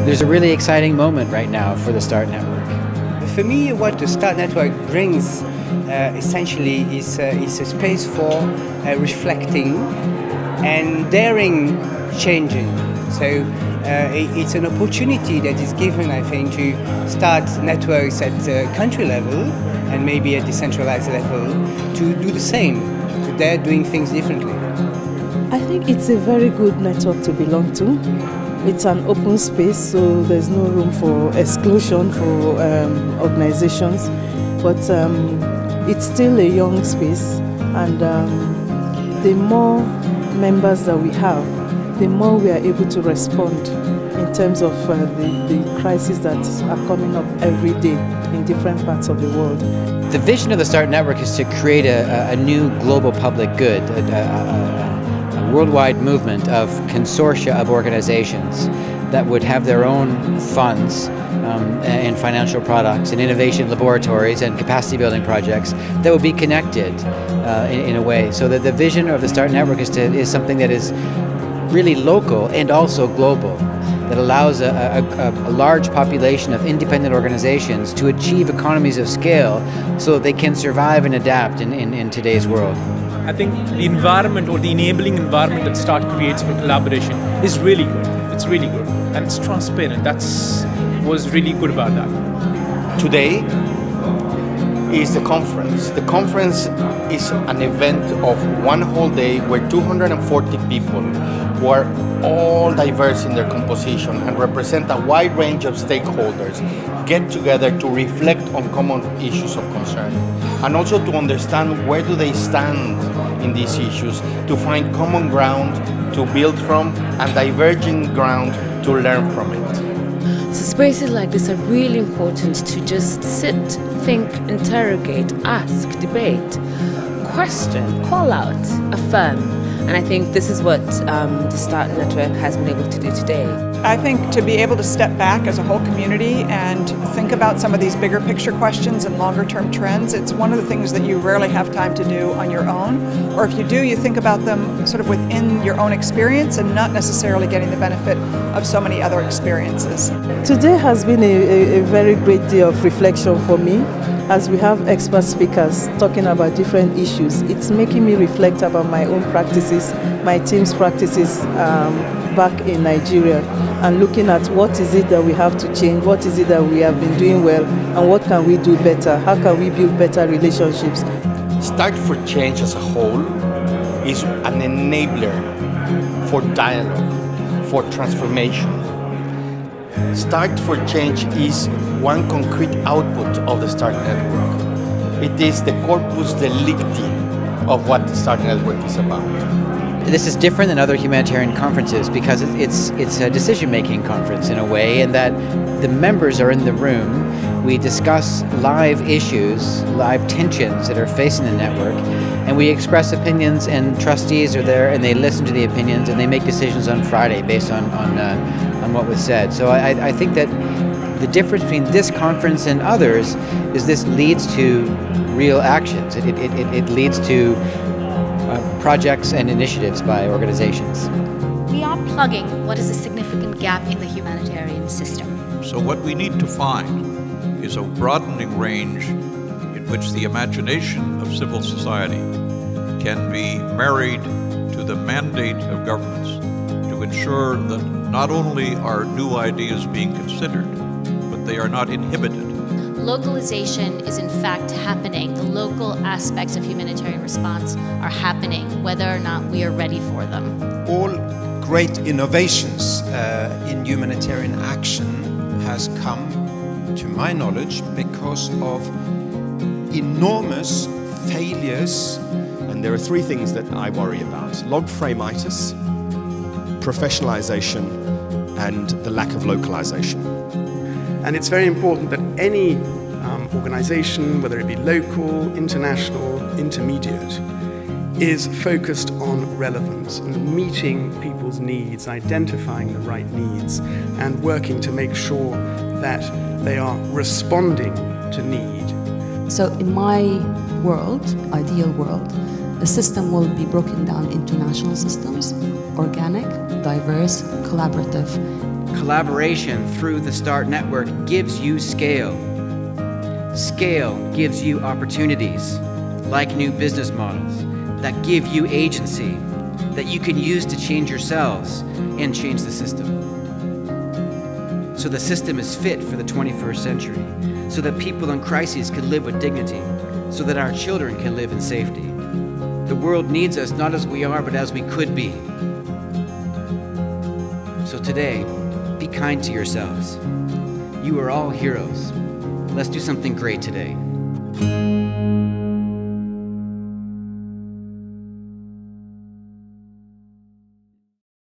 There's a really exciting moment right now for the START network. For me, what the START network brings essentially is a space for reflecting and daring changing. So it's an opportunity that is given, I think, to start networks at country level and maybe at decentralized level to do the same, to dare doing things differently. I think it's a very good network to belong to. It's an open space, so there's no room for exclusion for organizations, but it's still a young space, and the more members that we have, the more we are able to respond in terms of the crises that are coming up every day in different parts of the world. The vision of the START network is to create a new global public good, a worldwide movement of consortia of organizations that would have their own funds and financial products and innovation laboratories and capacity building projects that would be connected in a way. So that the vision of the START network is something that is really local and also global, that allows a large population of independent organizations to achieve economies of scale so that they can survive and adapt in today's world. I think the environment or the enabling environment that START creates for collaboration is really good. It's really good and it's transparent. That's was really good about that. Today is the conference. The conference is an event of one whole day where 240 people who are all diverse in their composition and represent a wide range of stakeholders get together to reflect on common issues of concern and also to understand where do they stand in these issues, to find common ground to build from and diverging ground to learn from it. So spaces like this are really important to just sit, think, interrogate, ask, debate, question, call out, affirm. And I think this is what the START network has been able to do today. I think to be able to step back as a whole community and think about some of these bigger picture questions and longer term trends, it's one of the things that you rarely have time to do on your own. Or if you do, you think about them sort of within your own experience and not necessarily getting the benefit of so many other experiences. Today has been a very great day of reflection for me. As we have expert speakers talking about different issues, it's making me reflect about my own practices, my team's practices back in Nigeria, and looking at what is it that we have to change, what is it that we have been doing well, and what can we do better, how can we build better relationships. START for Change as a whole is an enabler for dialogue, for transformation. START for Change is one concrete output of the START network. It is the corpus delicti of what the START network is about. This is different than other humanitarian conferences because it's a decision-making conference in a way, in that the members are in the room. We discuss live issues, live tensions that are facing the network, and we express opinions, and trustees are there and they listen to the opinions and they make decisions on Friday based on what was said. So I think that the difference between this conference and others is this leads to real actions. It leads to projects and initiatives by organizations. We are plugging what is a significant gap in the humanitarian system. So what we need to find is a broadening range in which the imagination of civil society can be married to the mandate of governments to ensure that not only are new ideas being considered, but they are not inhibited. Localization is in fact happening. The local aspects of humanitarian response are happening, whether or not we are ready for them. All great innovations in humanitarian action has come, to my knowledge, because of enormous failures. And there are three things that I worry about: log frame-itis, professionalization, and the lack of localization. And it's very important that any organization, whether it be local, international, intermediate, is focused on relevance and meeting people's needs, identifying the right needs, and working to make sure that they are responding to need. So in my world, ideal world, the system will be broken down into national systems, organic, diverse, collaborative. Collaboration through the START network gives you scale. Scale gives you opportunities, like new business models, that give you agency, that you can use to change yourselves and change the system. So the system is fit for the 21st century, so that people in crises can live with dignity, so that our children can live in safety. The world needs us not as we are, but as we could be. So today, be kind to yourselves. You are all heroes. Let's do something great today.